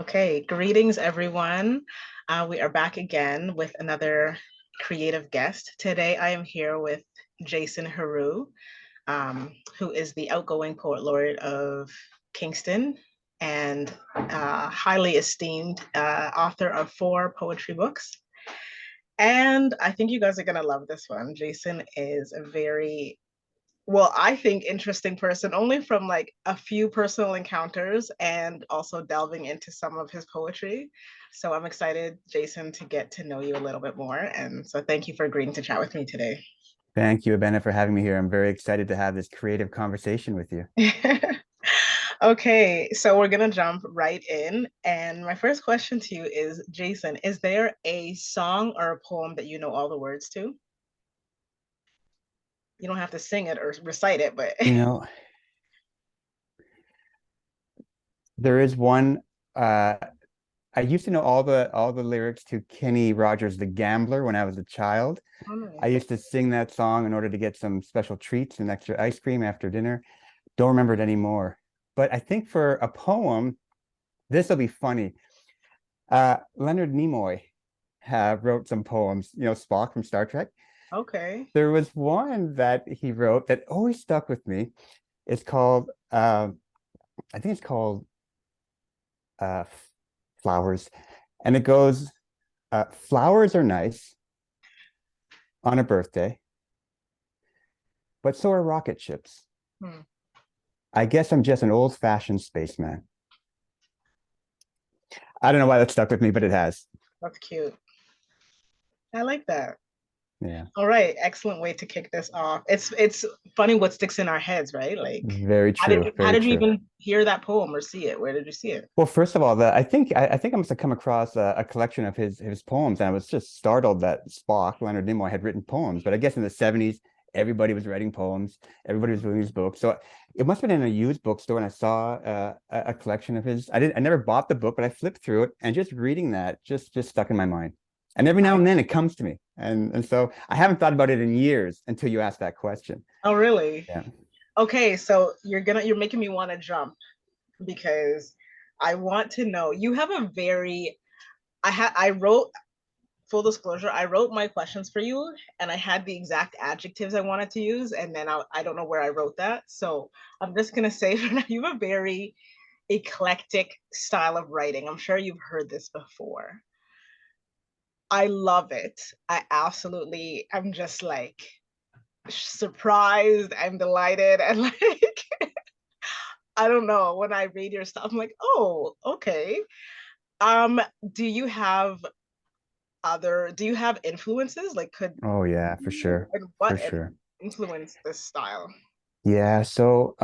Okay, greetings everyone. We are back again with another creative guest. Today I am here with Jason Heroux, who is the outgoing poet laureate of Kingston and highly esteemed author of 4 poetry books. And I think you guys are going to love this one. Jason is a very I think interesting person only from like a few personal encounters and also delving into some of his poetry. So I'm excited, Jason, to get to know you a little bit more. And so thank you for agreeing to chat with me today. Thank you, Abena, for having me here. I'm very excited to have this creative conversation with you. Okay, so we're gonna jump right in. And my first question to you is, Jason, is there a song or a poem that you know all the words to? You don't have to sing it or recite it, but You know, there is one. I used to know all the lyrics to Kenny Rogers' "The Gambler" when I was a child. oh, I nice. used to sing that song in order to get some special treats and extra ice cream after dinner. Don't remember it anymore. But I think for a poem, this will be funny. Leonard Nimoy wrote some poems, Spock from Star Trek. Okay. There was one that he wrote that always stuck with me. It's called, I think it's called uh, Flowers. And it goes, flowers are nice on a birthday, but so are rocket ships. Hmm. I guess I'm just an old-fashioned spaceman. I don't know why that stuck with me, but it has. That's cute. I like that. Yeah, All right, excellent way to kick this off. It's funny what sticks in our heads, right? Like, very how did true, you how very did you true. even hear that poem or see it? Where did you see it? Well, first of all, I think I must have come across a collection of his poems, and I was just startled that Spock, Leonard Nimoy, had written poems. But I guess in the 70s, everybody was writing poems, everybody was doing these books. So it must have been in a used bookstore, and I saw a collection of his. I never bought the book, but I flipped through it, and just reading that just stuck in my mind. And every now and then it comes to me, and so I haven't thought about it in years until you asked that question. Oh, really? Yeah. Okay, so you're making me want to jump because I want to know. You have a very I wrote full disclosure, I wrote my questions for you and I had the exact adjectives I wanted to use, and then I don't know where I wrote that. So I'm just gonna say you have a very eclectic style of writing. I'm sure you've heard this before. I love it. I'm just like surprised. I'm delighted. And like, I don't know, when I read your stuff, I'm like, oh, okay. Um, do you have do you have influences? Like, Oh yeah, for sure, and for what sure. influenced this style? Yeah. So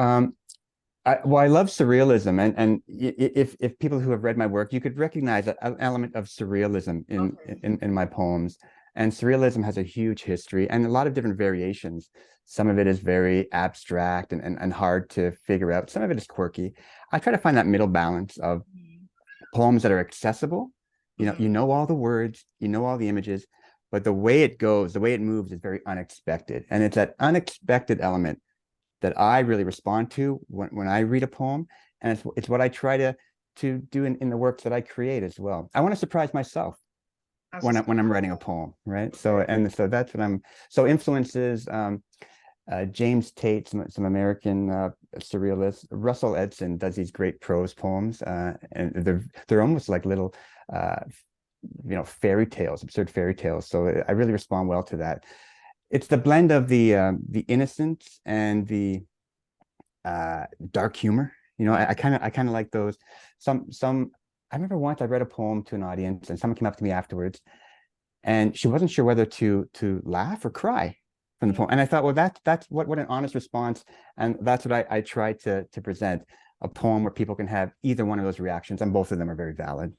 I love surrealism, and if people who have read my work, you could recognize an element of surrealism Okay. in my poems. And surrealism has a huge history and a lot of different variations. Some of it is very abstract and hard to figure out. Some of it is quirky. I try to find that middle balance of poems that are accessible. Mm-hmm. You know all the words, you know all the images, but the way it goes, the way it moves is very unexpected. And it's that unexpected element that I really respond to when I read a poem. And it's what I try to do in the works that I create as well. I want to surprise myself when I'm writing a poem, right? So that's what I'm. So influences James Tate, some American surrealists. Russell Edson does these great prose poems, and they're almost like little uh, fairy tales, absurd fairy tales. So I really respond well to that. It's the blend of the innocence and the dark humor. I kind of like those. Some. I remember once I read a poem to an audience, and someone came up to me afterwards, and she wasn't sure whether to laugh or cry from the poem. And I thought, well, that's what an honest response, and that's what I try to present, a poem where people can have either one of those reactions, and both of them are very valid.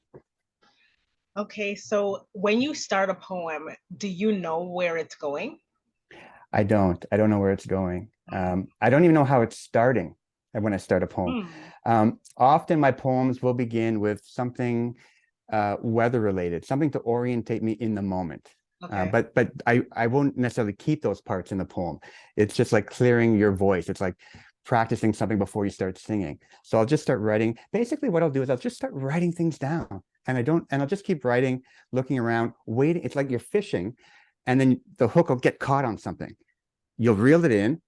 Okay, so when you start a poem, do you know where it's going? I don't know where it's going. I don't even know how it's starting when I start a poem. Hmm. Often my poems will begin with something weather related, something to orientate me in the moment. Okay. But I won't necessarily keep those parts in the poem. It's just like clearing your voice. It's like practicing something before you start singing. So I'll just start writing. Basically, what I'll do is I'll just start writing things down, and I'll just keep writing, looking around, waiting. It's like you're fishing, and then the hook will get caught on something. You'll reel it in.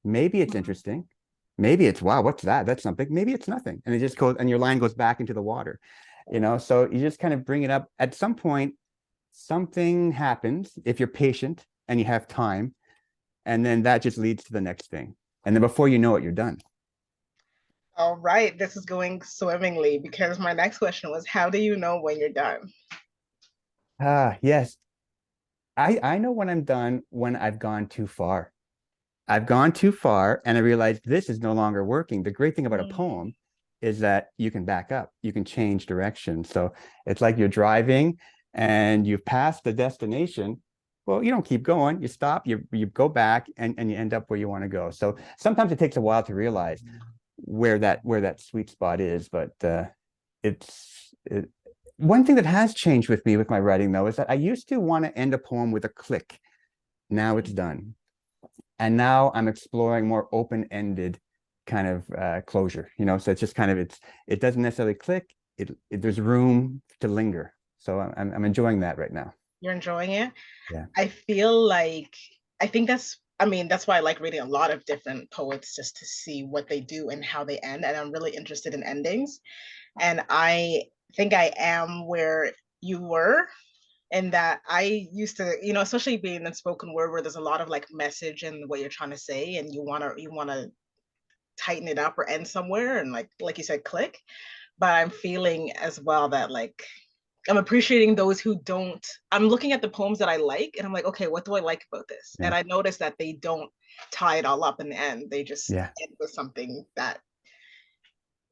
Maybe it's interesting. Maybe it's, wow, what's that? That's something. Maybe it's nothing. And it just goes, and your line goes back into the water, So you just kind of bring it up. At some point, something happens if you're patient and you have time. And then that just leads to the next thing. And then before you know it, you're done. All right, this is going swimmingly because my next question was, how do you know when you're done? Yes. I know when I'm done when I've gone too far. I've gone too far and I realized this is no longer working. The great thing about a Mm. poem is that you can back up, you can change direction. So it's like you're driving and you've passed the destination. Well, you don't keep going, you stop, you go back and you end up where you want to go. So sometimes it takes a while to realize where that sweet spot is, but one thing that has changed with me with my writing though is that I used to want to end a poem with a click. Now it's done. And now I'm exploring more open-ended kind of closure, so it's just kind of it doesn't necessarily click. There's room to linger, so I'm enjoying that right now. You're enjoying it? Yeah. I feel like I think I mean, that's why I like reading a lot of different poets just to see what they do and how they end. And I'm really interested in endings. And I think I am where you were, in that I used to, especially being in spoken word where there's a lot of like message and what you're trying to say, and you wanna tighten it up or end somewhere and like you said, click. But I'm feeling as well that like I'm appreciating those who don't. I'm looking at the poems that I like and I'm like, okay, what do I like about this? Yeah. And I notice that they don't tie it all up in the end. They just Yeah. end with something that,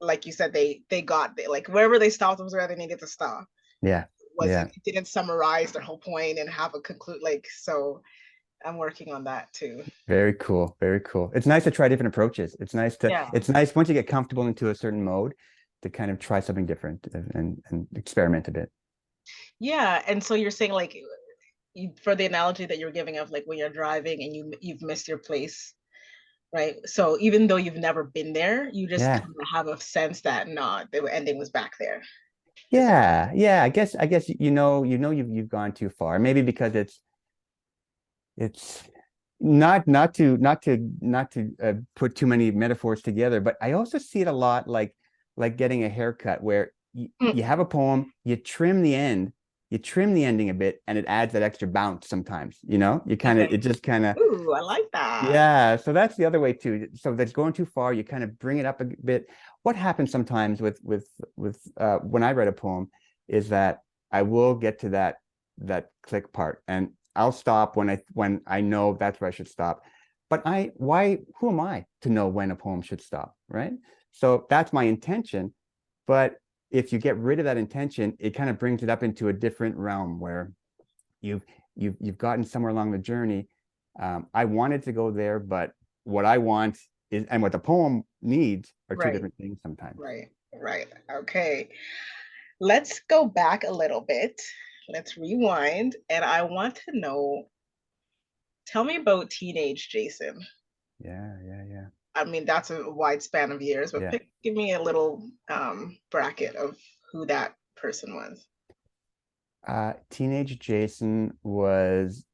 like you said, they got like wherever they stopped was where they needed to stop. Yeah. Wasn't, Yeah. it didn't summarize their whole point and have a conclude, like, so I'm working on that too. Very cool. Very cool. It's nice to try different approaches. Yeah. It's nice once you get comfortable into a certain mode to kind of try something different and experiment a bit. Yeah. And so you're saying like for the analogy that you're giving of like when you're driving and you've missed your place, right? So even though you've never been there, you just Yeah. kind of have a sense that no, the ending was back there. Is that Yeah. Yeah. I guess you've gone too far. Maybe because it's not to put too many metaphors together, but I also see it a lot like getting a haircut where you mm, have a poem, you trim the ending a bit, and it adds that extra bounce sometimes. It okay. just kind of, Ooh, I like that. yeah. So that's the other way too. So that's going too far. You kind of bring it up a bit. What happens sometimes with when I write a poem is that I will get to that click part, and I'll stop when I know that's where I should stop. But who am I to know when a poem should stop, right? So that's my intention. But if you get rid of that intention, it kind of brings it up into a different realm where you've you've gotten somewhere along the journey. I wanted to go there, but what I want is, and what the poem needs are two Right, different things sometimes. right. Okay. Let's go back a little bit. Let's rewind. And I want to know, tell me about teenage Jason. Yeah, yeah, yeah, I mean, that's a wide span of years, but yeah. give me a little bracket of who that person was. Teenage Jason was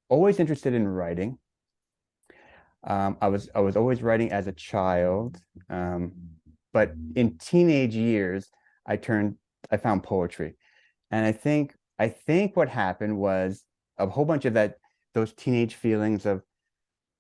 always interested in writing. I was always writing as a child, but in teenage years, I found poetry, and I think what happened was a whole bunch of those teenage feelings of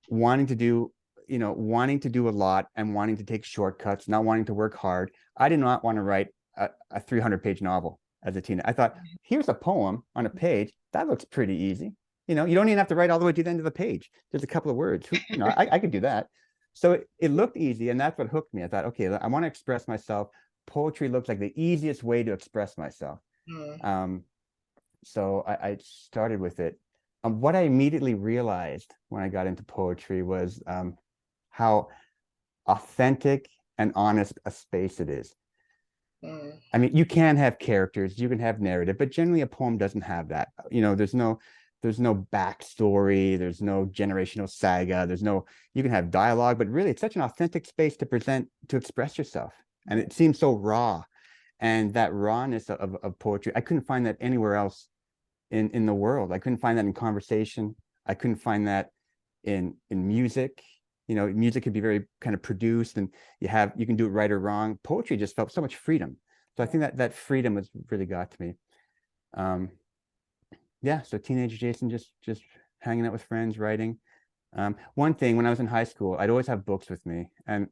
wanting to do, wanting to do a lot and wanting to take shortcuts, not wanting to work hard. I did not want to write a 300-page novel as a teenager. I thought, here's a poem on a page. That looks pretty easy. You don't even have to write all the way to the end of the page. There's a couple of words. I could do that. So it looked easy, and that's what hooked me. I thought, okay, I want to express myself. Poetry looks like the easiest way to express myself. Mm, Um, so I started with it. What I immediately realized when I got into poetry was how authentic and honest a space it is. mm, I mean, you can have characters, you can have narrative, but generally a poem doesn't have that. There's no there's no backstory, there's no generational saga, there's no, you can have dialogue, but really it's such an authentic space to present, to express yourself. And it seems so raw. And that rawness of poetry, I couldn't find that anywhere else in the world. I couldn't find that in conversation. I couldn't find that in music. You know, music could be very kind of produced, and you can do it right or wrong. Poetry just felt so much freedom. So I think that that freedom has really got to me. Um, yeah, so teenage Jason, just hanging out with friends, writing. One thing, when I was in high school, I'd always have books with me, and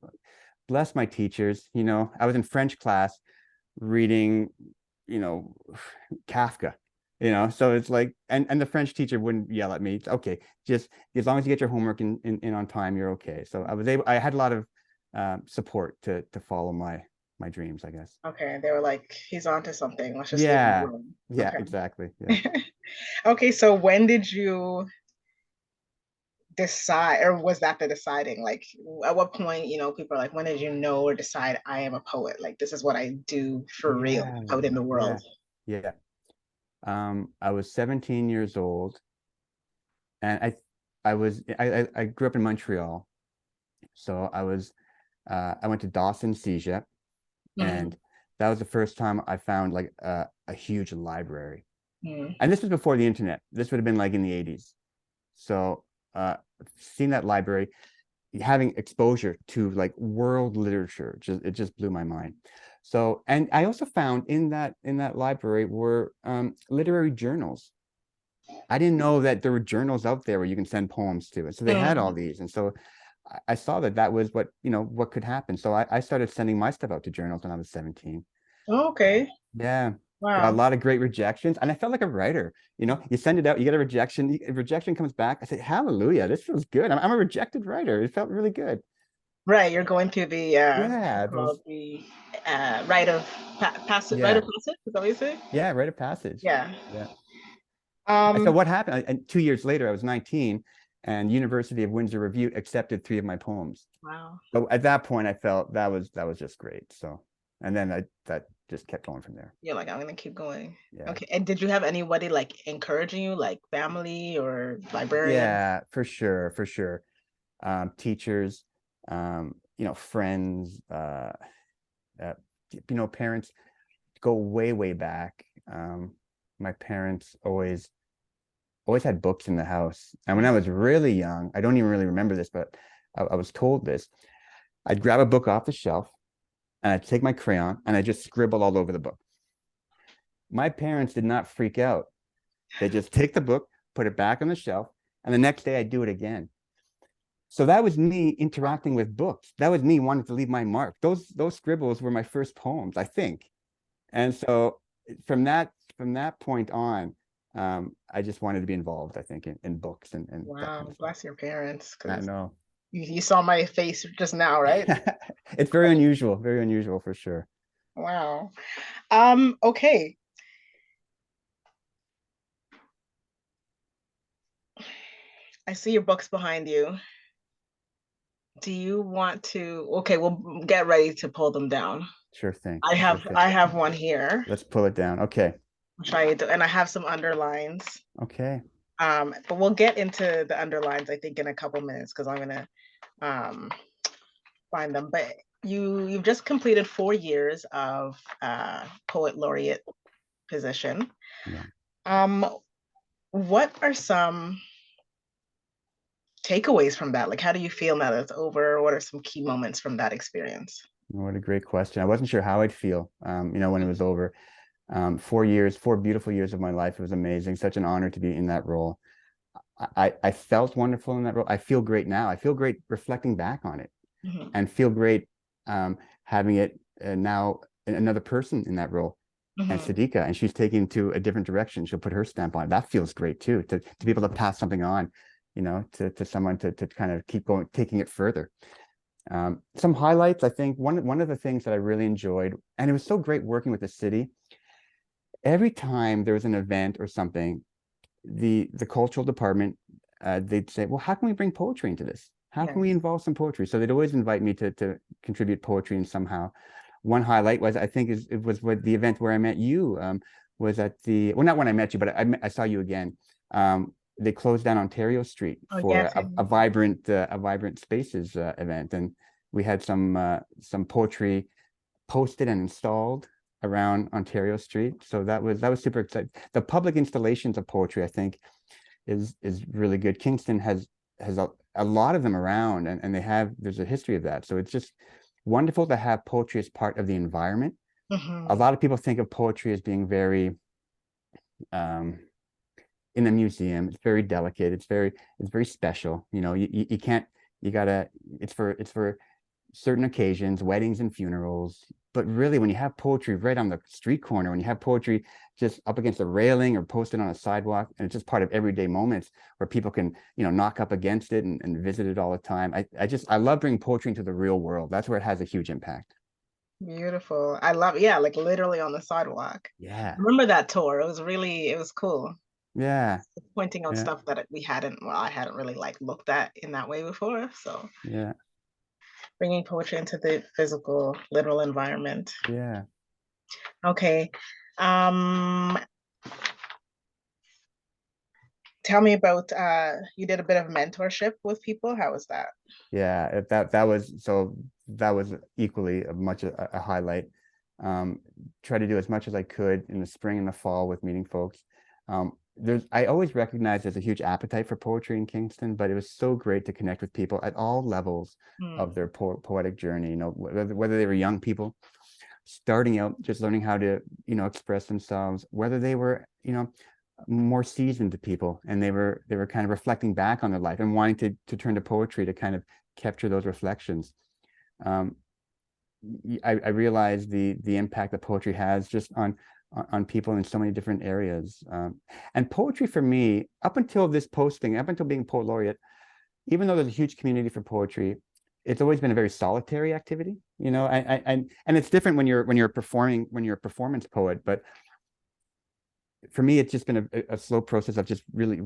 bless my teachers, you know, I was in French class reading, you know, Kafka, you know, so it's like, and the French teacher wouldn't yell at me. It's okay, just as long as you get your homework in on time, you're okay. So I had a lot of support to follow my dreams, I guess. Okay, they were like, he's onto something. Let's just leave him Yeah, alone. yeah, Okay. exactly. Yeah. Okay, so when did you decide, or was that the deciding? Like, at what point, people are like, when did you know or decide I am a poet? Like, this is what I do for real Yeah, out in the yeah, world. yeah. I was 17 years old, and I grew up in Montreal, so I went to Dawson CEGEP, Mm-hmm. and that was the first time I found like a huge library. Mm-hmm. And this was before the internet. This would have been like in the 80s. So seeing that library, having exposure to like world literature, it just blew my mind. So, and I also found in that library were literary journals. I didn't know that there were journals out there where you can send poems to. And so they had all Mm-hmm. these. And so I saw that that was what, what could happen. So I started sending my stuff out to journals when I was 17. Okay. Yeah. Got a Wow. lot of great rejections. And I felt like a writer. You send it out, you get a rejection, rejection comes back. I say, hallelujah, this feels good. I'm a rejected writer. It felt really good. Right, you're going through the what's Yeah, it called, those, the rite of passage, rite of yeah, passage. Is that what you say? yeah, rite of passage. Yeah. Yeah. And so Um. what happened? And 2 years later, I was 19, and University of Windsor Review accepted 3 of my poems. Wow. So at that point, I felt that was just great. So, and then that just kept going from there. You're like, I'm gonna keep going. Yeah. Okay. And did you have anybody like encouraging you, like family or librarians? Yeah, for sure, for sure. Teachers, friends, uh, parents go way, way back. My parents always had books in the house. And when I was really young, I don't even really remember this, but I was told this. I'd grab a book off the shelf and I'd take my crayon and I just scribble all over the book. My parents did not freak out. They just take the book, put it back on the shelf, and the next day I'd do it again. So that was me interacting with books. That was me wanting to leave my mark. Those scribbles were my first poems, I think. And so from that point on, I just wanted to be involved, I think, in books and that kind Wow, of stuff. bless your parents, I because know. you saw my face just now, right? It's very unusual for sure. Wow. Okay. I see your books behind you. Do you want to? Okay, we'll get ready to pull them down. Sure thing. I Sure have thing. I have one here. Let's pull it down. Okay. Which I do, and I have some underlines. Okay. But we'll get into the underlines, I think, in a couple minutes because I'm gonna um find them. But you've just completed 4 years of poet laureate position. Yeah. Um, what are some takeaways from that? Like, how do you feel now that it's over? What are some key moments from that experience? What a great question. I wasn't sure how I'd feel, when it was over. 4 years, 4 beautiful years of my life. It was amazing. Such an honor to be in that role. I felt wonderful in that role. I feel great now. I feel great reflecting back on it, Mm-hmm. and feel great having it now another person in that role, and Mm-hmm. Sadiqa, and she's taking to a different direction. She'll put her stamp on it. That feels great too, to be able to pass something on, to someone to kind of keep going, taking it further. Some highlights, I think one of the things that I really enjoyed, and it was so great working with the city. Every time there was an event or something, the cultural department, they'd say, well, how can we bring poetry into this? How can we Yes. involve some poetry? So they'd always invite me to contribute poetry in somehow. One highlight was, I think, it was with the event where I met you, was at the, well, not when I met you, but I saw you again. they closed down Ontario Street Oh, for yeah. a vibrant spaces event, and we had some poetry posted and installed around Ontario Street. So that was super exciting. The public installations of poetry, I think, is really good. Kingston has a lot of them around, and there's a history of that. So it's just wonderful to have poetry as part of the environment. A Hmm. lot of people think of poetry as being very um, in a museum. It's very delicate. It's very special. You can't. You gotta. It's for certain occasions, weddings and funerals. But really, when you have poetry right on the street corner, when you have poetry just up against a railing or posted on a sidewalk, and it's just part of everyday moments where people can, knock up against it and visit it all the time. I love bringing poetry into the real world. That's where it has a huge impact. Beautiful. I love, yeah, like literally on the sidewalk. Yeah. Remember that tour? It was cool. Yeah. Pointing out Yeah. stuff that I hadn't really like looked at in that way before. So Yeah. bringing poetry into the physical, literal environment. Yeah. Okay. Um, Tell me about you did a bit of mentorship with people. How was that? Yeah, that was equally a much a highlight. Um, Try to do as much as I could in the spring and the fall with meeting folks. I always recognized there's a huge appetite for poetry in Kingston, but it was so great to connect with people at all levels Hmm. of their poetic journey. Whether they were young people starting out, just learning how to express themselves, whether they were more seasoned people and they were kind of reflecting back on their life and wanting to turn to poetry to kind of capture those reflections. um, I realized the impact that poetry has just on people in so many different areas. And poetry for me, up until this posting, up until being poet laureate, even though there's a huge community for poetry, it's always been a very solitary activity. And it's different when you're performing, when you're a performance poet. But for me, it's just been a slow process of just really,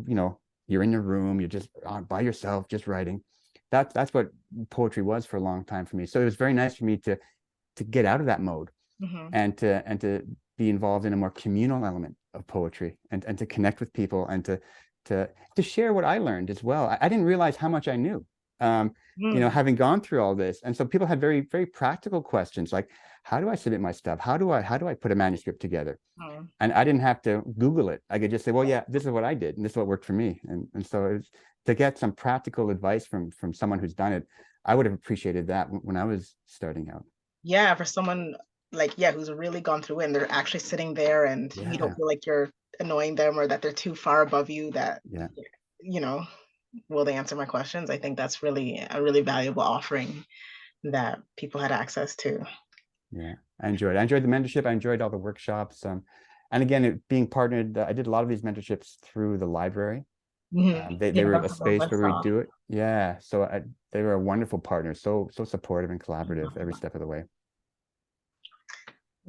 you're in your room, you're just by yourself, just writing. That's what poetry was for a long time for me. So it was very nice for me to get out of that mode Hmm. and to be involved in a more communal element of poetry and to connect with people and to share what I learned as well. I didn't realize how much I knew, having gone through all this. And so people had very, very practical questions like, how do I submit my stuff? How do I put a manuscript together? Hmm. And I didn't have to Google it. I could just say, well, yeah, this is what I did, and this is what worked for me. And so it's to get some practical advice from someone who's done it. I would have appreciated that when I was starting out. Yeah, for someone like, yeah, who's really gone through it and they're actually sitting there and you don't Yeah, feel like you're annoying them or that they're too far above you that, yeah, you know, will they answer my questions? I think that's really a really valuable offering that people had access to. yeah. I enjoyed the mentorship. I enjoyed all the workshops. And again, being partnered, I did a lot of these mentorships through the library. Hmm. They Yeah, were a that's the ones space I where we saw. do it. Yeah, so they were a wonderful partner, so supportive and collaborative every step of the way.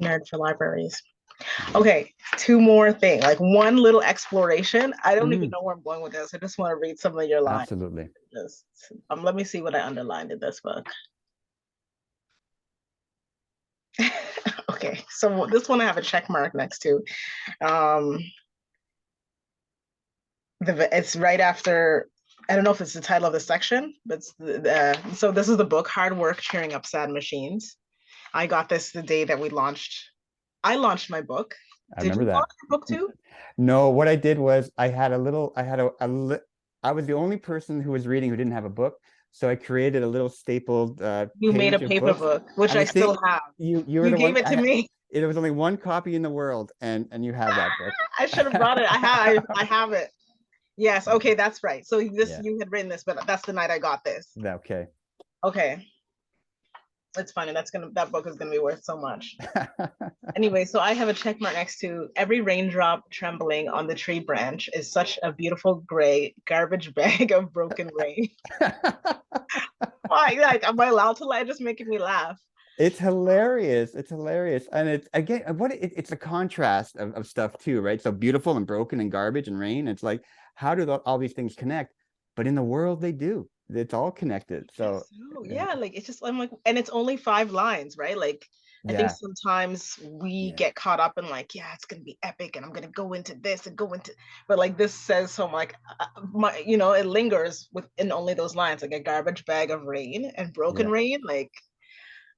Nerd for libraries. Yeah. Okay, two more things. Like one little exploration. I don't even Mhm. know where I'm going with this. I just want to read some of your lines. Absolutely. Just let me see what I underlined in this book. Okay, so this one I have a check mark next to. Um, it's right after. I don't know if it's the title of the section, but so this is the book, Hard Work Cheering Up Sad Machines. I got this the day that we launched. I launched my book. I Did you remember launch that. your book too? No, what I did was I was the only person who was reading who didn't have a book. So I created a little stapled You made a page of paper books. book, which And I I still think have. you were You the gave one it to me. there was only one copy in the world, and you have that book. I should have brought it. I have it. Yes. Okay, that's right. So this Yeah. you had written this, but that's the night I got this. Okay. Okay. It's funny. That book is gonna be worth so much. Anyway, so I have a check mark next to every raindrop trembling on the tree branch is such a beautiful gray garbage bag of broken rain. Why? Like, am I allowed to lie? Just making me laugh. It's hilarious. It's hilarious. And it's again it's a contrast of stuff too, right? So beautiful and broken and garbage and rain. It's like, how do all these things connect? But in the world they do. It's all connected. Guess So so. Yeah, like it's just I'm like, and it's only 5 lines, right? Like I think Yeah. sometimes we Yeah. get caught up in like, yeah, it's gonna be epic, and I'm gonna go into this and go into, but like this says so like, it lingers within only those lines, like a garbage bag of rain and broken Yeah. rain. Like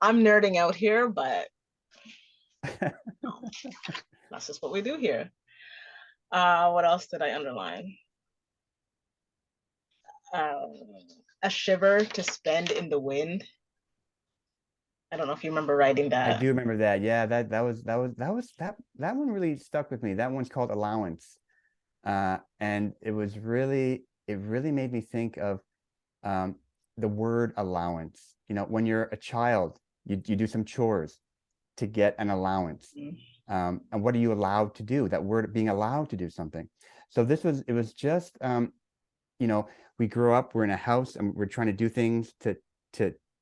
I'm nerding out here, but no, that's just what we do here. What else did I underline? Um, a shiver to spend in the wind. I don't know if you remember writing I that. do remember that. Yeah, that one really stuck with me. That one's called Allowance. And it really made me think of um, the word allowance. You know, when you're a child, you do some chores to get an allowance. Mm. And what are you allowed to do? That word being allowed to do something. So it was just, you know, we grow up, we're in a house and we're trying to do things to,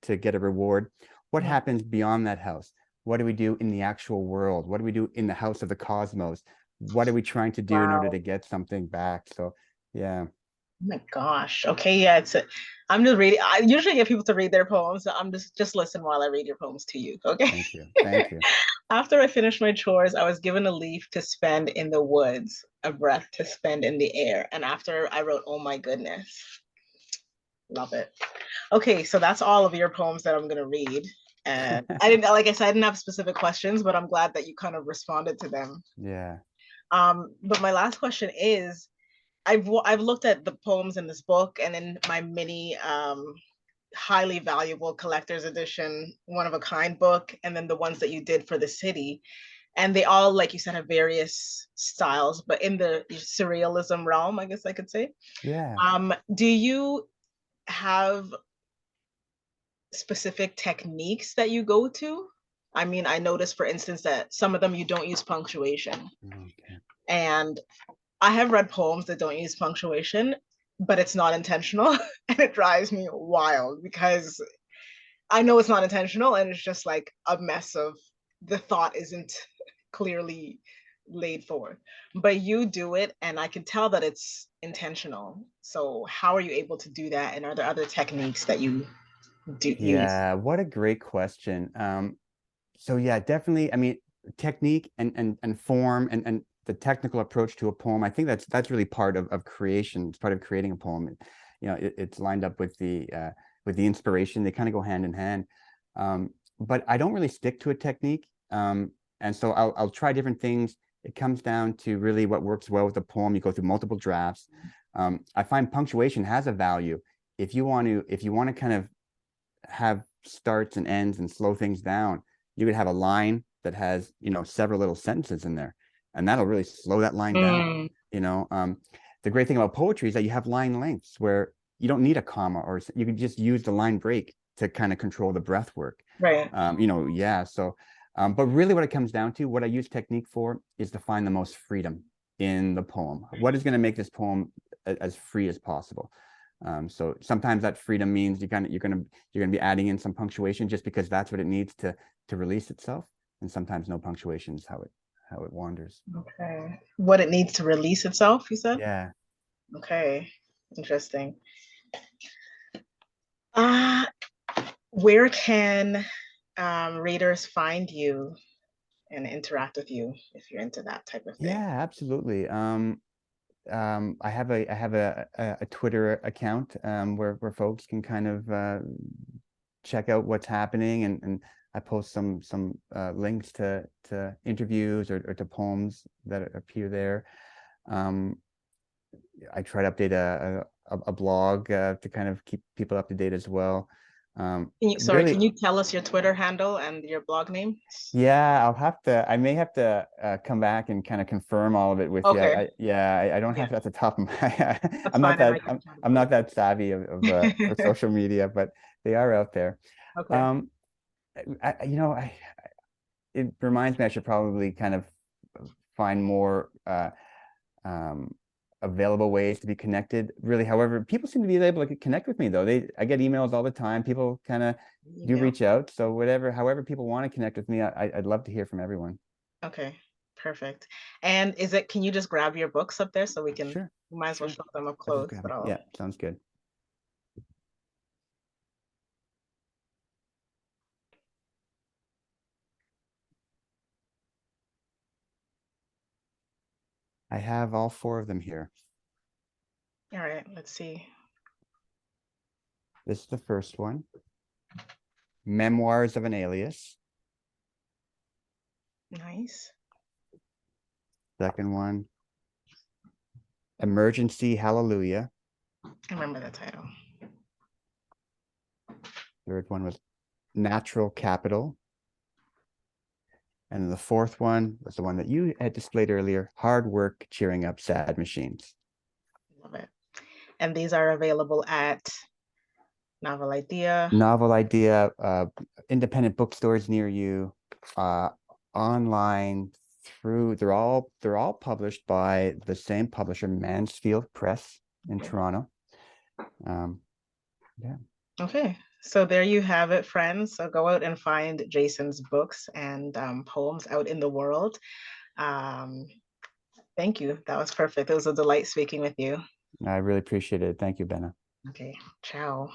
to get a reward. What Mm. happens beyond that house? What do we do in the actual world? What do we do in the house of the cosmos? What are we trying to do in order Wow. to get something back? So, yeah. Oh my gosh. Okay, yeah, I'm just reading. I usually get people to read their poems. So I'm just listen while I read your poems to you. Okay. Thank you. Thank you. After I finished my chores, I was given a leaf to spend in the woods, a breath to spend in the air. And after I wrote, oh my goodness. Love it. Okay, so that's all of your poems that I'm gonna read. And I didn't, like I said, I didn't have specific questions, but I'm glad that you kind of responded to them. Yeah. But my last question is, I've looked at the poems in this book and in my mini highly valuable collector's edition, one of a kind book, and then the ones that you did for the city. And they all, like you said, have various styles, but in the surrealism realm, I guess I could say. Yeah. Do you have specific techniques that you go to? I mean, I noticed, for instance, that some of them you don't use punctuation. Okay. And I have read poems that don't use punctuation, but it's not intentional. And it drives me wild because I know it's not intentional and it's just like a mess of the thought isn't clearly laid forth. But you do it, and I can tell that it's intentional. So, how are you able to do that? And are there other techniques that you do use? Yeah. What a great question. So yeah, definitely. I mean, technique and form and the technical approach to a poem. I think that's really part of creation. It's part of creating a poem. You know, it's lined up with the inspiration. They kind of go hand in hand. But I don't really stick to a technique. And so I'll try different things. It comes down to really what works well with the poem. You go through multiple drafts. I find punctuation has a value. If you want to kind of have starts and ends and slow things down, you could have a line that has, you know, several little sentences in there, and that'll really slow that line down. Mm, You know, the great thing about poetry is that you have line lengths where you don't need a comma, or you can just use the line break to kind of control the breath work. right. You know, yeah. So, but really, what it comes down to, what I use technique for, is to find the most freedom in the poem. What is going to make this poem as free as possible? So sometimes that freedom means you're gonna be adding in some punctuation just because that's what it needs to release itself, and sometimes no punctuation is how it wanders. Okay. What it needs to release itself, you said? Yeah, Okay. Interesting. Uh, where can readers find you and interact with you if you're into that type of thing? yeah, absolutely. I have a Twitter account where folks can kind of check out what's happening, and I post some links to interviews or to poems that appear there. Um, I try to update a blog to kind of keep people up to date as well. Sorry, can Really, you tell us your Twitter handle and your blog name? yeah, I may have to come back and kind of confirm all of it with you. Okay. I don't Yeah, have it at the top of my, that's fine. And I can chat I'm about not that savvy for it. social media, but they are out there. Okay. Um, you know, it reminds me I should probably kind of find more um, available ways to be connected. Really, however, people seem to be able to connect with me though. I get emails all the time. People kind of do Email. reach out. So however people want to connect with me, I'd love to hear from everyone. Okay. Perfect. And can you just grab your books up there so Sure, we might as well sure. show them up I'll just close, grab but them. I'll. Yeah, sounds good. I have all four of them here. All right, let's see. This is the first one. Memoirs of an Alias. Nice. Second one. Emergency Hallelujah. I remember the title. Third one was Natural Capital. And the fourth one was the one that you had displayed earlier, Hard Work Cheering Up Sad Machines. Love it. And these are available at Novel Idea. Novel Idea, independent bookstores near you, online through, they're all published by the same publisher, Mansfield Press in Toronto. Yeah. Okay, so there you have it, friends. So go out and find Jason's books and poems out in the world. Thank you. That was perfect. It was a delight speaking with you. I really appreciate it. Thank you, Benna. Okay, ciao.